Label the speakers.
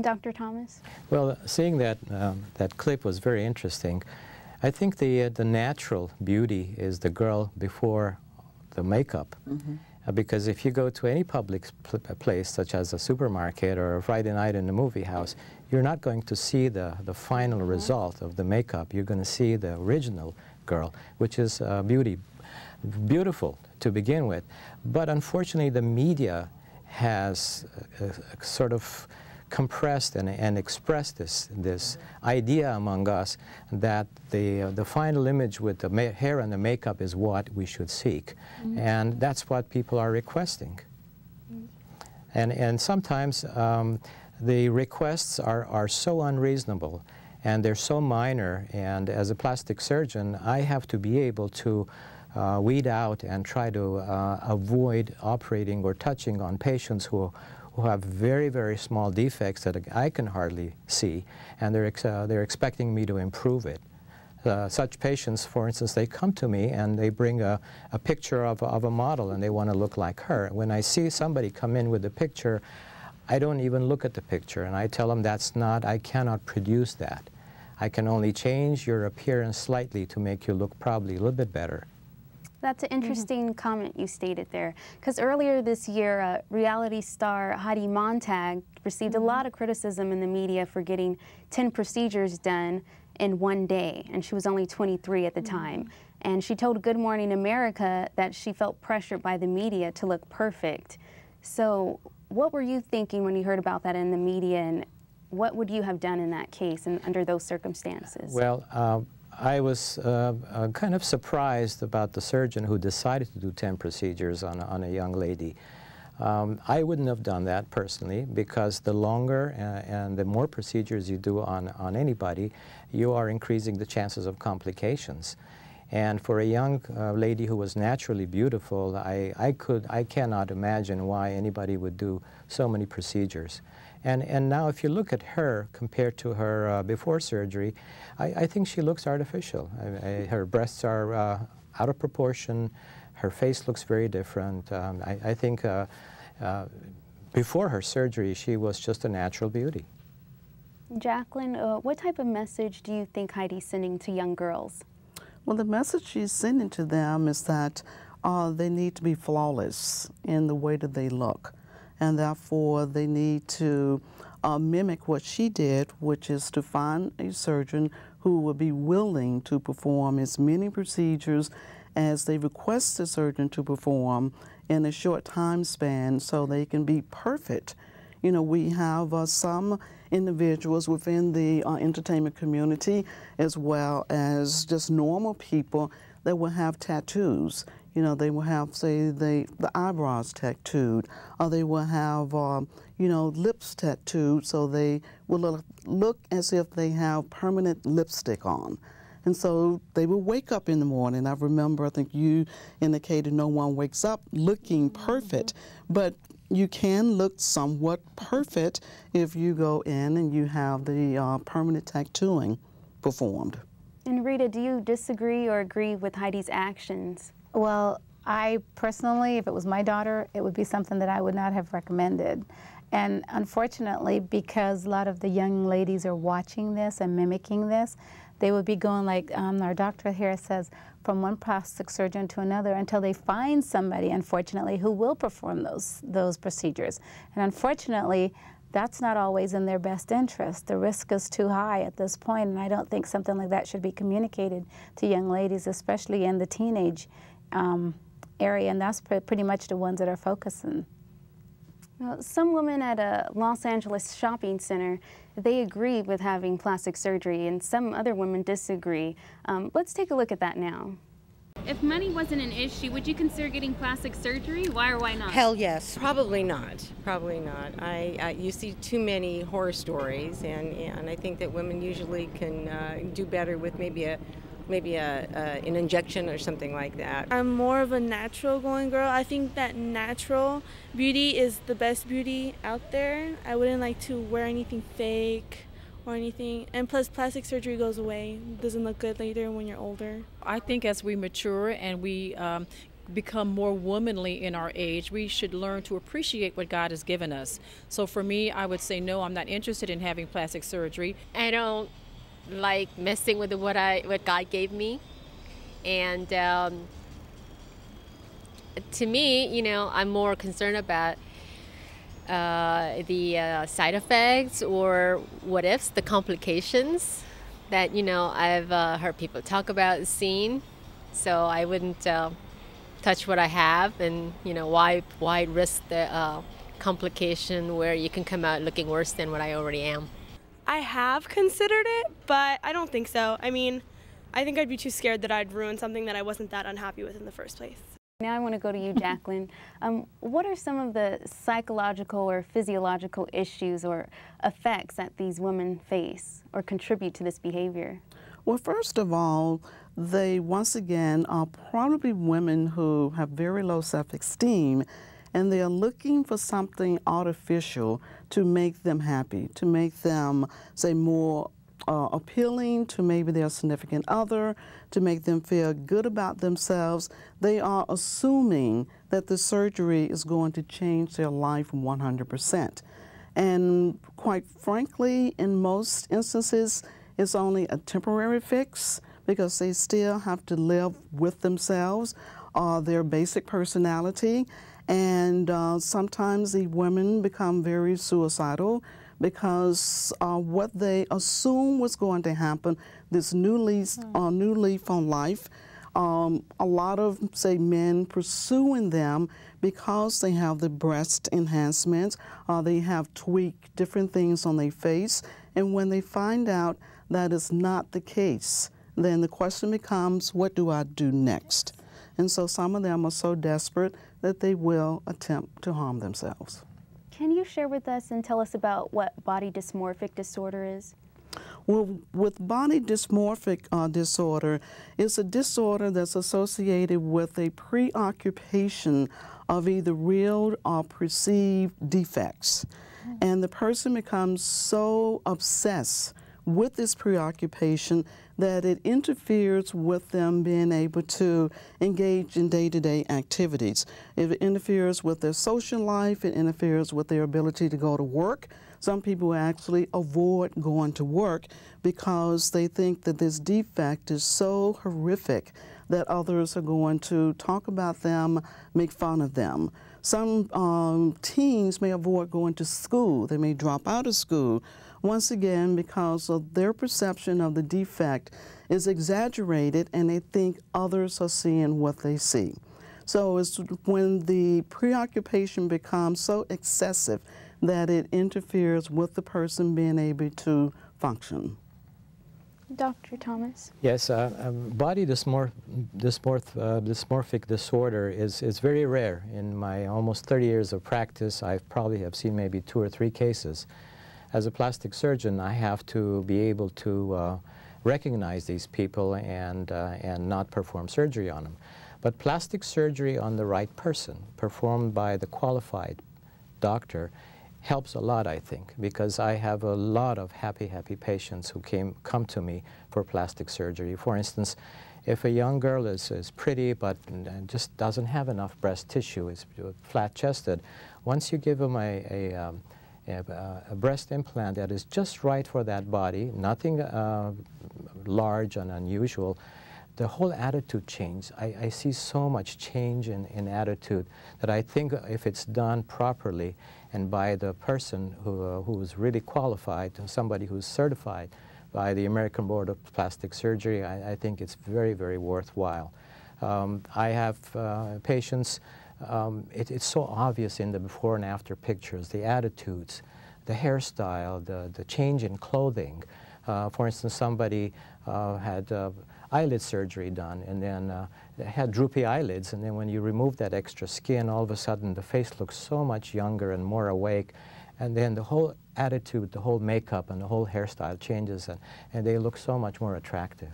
Speaker 1: Dr. Thomas?
Speaker 2: Well, seeing that, that clip was very interesting. I think the natural beauty is the girl before the makeup. Because if you go to any public place, such as a supermarket or a Friday night in a movie house, you're not going to see the final result of the makeup. You're going to see the original girl, which is beautiful to begin with. But unfortunately, the media has sort of compressed and expressed this idea among us that the final image with the hair and the makeup is what we should seek. And that's what people are requesting. And sometimes the requests are so unreasonable and they're so minor, and as a plastic surgeon I have to be able to weed out and try to avoid operating or touching on patients who have very, very small defects that I can hardly see, and they're expecting me to improve it. Such patients, for instance, they come to me and they bring a picture of a model and they want to look like her. When I see somebody come in with a picture, I don't even look at the picture, and I tell them I cannot produce that. I can only change your appearance slightly to make you look probably a little bit better.
Speaker 1: That's an interesting comment you stated there, because earlier this year, reality star Heidi Montag received a lot of criticism in the media for getting 10 procedures done in one day, and she was only 23 at the time. And she told Good Morning America that she felt pressured by the media to look perfect. So what were you thinking when you heard about that in the media, and what would you have done in that case and under those circumstances?
Speaker 2: Well, I was kind of surprised about the surgeon who decided to do 10 procedures on a young lady. I wouldn't have done that personally, because the longer and the more procedures you do on anybody, you are increasing the chances of complications. And for a young lady who was naturally beautiful, I cannot imagine why anybody would do so many procedures. And now if you look at her compared to her before surgery, I think she looks artificial. Her breasts are out of proportion. Her face looks very different. I think before her surgery, she was just a natural beauty.
Speaker 1: Jacqueline, what type of message do you think Heidi's sending to young girls?
Speaker 3: Well, the message she's sending to them is that they need to be flawless in the way that they look. And therefore, they need to mimic what she did, which is to find a surgeon who would be willing to perform as many procedures as they request the surgeon to perform in a short time span so they can be perfect. You know, we have some individuals within the entertainment community, as well as just normal people, that will have tattoos. You know, they will have, say, the eyebrows tattooed, or they will have, you know, lips tattooed, so they will look as if they have permanent lipstick on. And so they will wake up in the morning. I remember, I think you indicated no one wakes up looking perfect, but you can look somewhat perfect if you go in and you have the permanent tattooing performed.
Speaker 1: And Rita, do you disagree or agree with Heidi's actions?
Speaker 4: Well, I personally, if it was my daughter, it would be something that I would not have recommended. And unfortunately, because a lot of the young ladies are watching this and mimicking this, they would be going like our doctor here says, from one plastic surgeon to another until they find somebody, unfortunately, who will perform those procedures. And unfortunately, that's not always in their best interest. The risk is too high at this point, and I don't think something like that should be communicated to young ladies, especially in the teenage area, and that's pretty much the ones that are focusing.
Speaker 1: Well, some women at a Los Angeles shopping center, they agree with having plastic surgery, and some other women disagree. Let's take a look at that now.
Speaker 5: If money wasn't an issue, would you consider getting plastic surgery? Why or why not?
Speaker 6: Hell yes. Probably not. Probably not. You see too many horror stories, and I think that women usually can do better with maybe an injection or something like that.
Speaker 7: I'm more of a natural going girl. I think that natural beauty is the best beauty out there. I wouldn't like to wear anything fake or anything. And plus, plastic surgery goes away. It doesn't look good later when you're older.
Speaker 8: I think as we mature and we become more womanly in our age, we should learn to appreciate what God has given us. So for me, I would say no, I'm not interested in having plastic surgery.
Speaker 9: I don't like messing with what God gave me, and to me, you know, I'm more concerned about the side effects or what ifs, the complications that, you know, I've heard people talk about, seen. So I wouldn't touch what I have, and, you know, why risk the complication where you can come out looking worse than what I already am.
Speaker 10: I have considered it, but I don't think so. I mean, I think I'd be too scared that I'd ruin something that I wasn't that unhappy with in the first place.
Speaker 1: Now I want to go to you, Jacqueline. What are some of the psychological or physiological issues or effects that these women face or contribute to this behavior?
Speaker 3: Well, first of all, they once again are probably women who have very low self-esteem, and they are looking for something artificial to make them happy, to make them, say, more appealing to maybe their significant other, to make them feel good about themselves. They are assuming that the surgery is going to change their life 100%. And quite frankly, in most instances, it's only a temporary fix because they still have to live with themselves, their basic personality. And sometimes the women become very suicidal because what they assume was going to happen, this new leaf on life, a lot of, say, men pursuing them because they have the breast enhancements, they have tweaked different things on their face, and when they find out that is not the case, then the question becomes, what do I do next? And so some of them are so desperate that they will attempt to harm themselves.
Speaker 1: Can you share with us and tell us about what body dysmorphic disorder is?
Speaker 3: Well, with body dysmorphic disorder, it's a disorder that's associated with a preoccupation of either real or perceived defects. And the person becomes so obsessed with this preoccupation that it interferes with them being able to engage in day-to-day activities. It interferes with their social life, it interferes with their ability to go to work. Some people actually avoid going to work because they think that this defect is so horrific that others are going to talk about them, make fun of them. Some teens may avoid going to school. They may drop out of school, once again because of their perception of the defect is exaggerated and they think others are seeing what they see. So it's when the preoccupation becomes so excessive that it interferes with the person being able to function.
Speaker 1: Dr. Thomas?
Speaker 2: Yes, body dysmorphic disorder is very rare. In my almost 30 years of practice, I probably have seen maybe 2 or 3 cases. As a plastic surgeon, I have to be able to recognize these people and not perform surgery on them. But plastic surgery on the right person, performed by the qualified doctor, helps a lot, I think, because I have a lot of happy patients who come to me for plastic surgery. For instance, if a young girl is pretty but just doesn't have enough breast tissue, is flat-chested, once you give them a breast implant that is just right for that body, nothing large and unusual, the whole attitude changes. I see so much change in attitude that I think if it's done properly and by the person who is really qualified, somebody who's certified by the American Board of Plastic Surgery, I think it's very, very worthwhile. I have patients, it's so obvious in the before and after pictures, the attitudes, the hairstyle, the change in clothing. For instance, somebody had eyelid surgery done and then had droopy eyelids, and then when you remove that extra skin, all of a sudden the face looks so much younger and more awake, and then the whole attitude, the whole makeup and the whole hairstyle changes, and they look so much more attractive.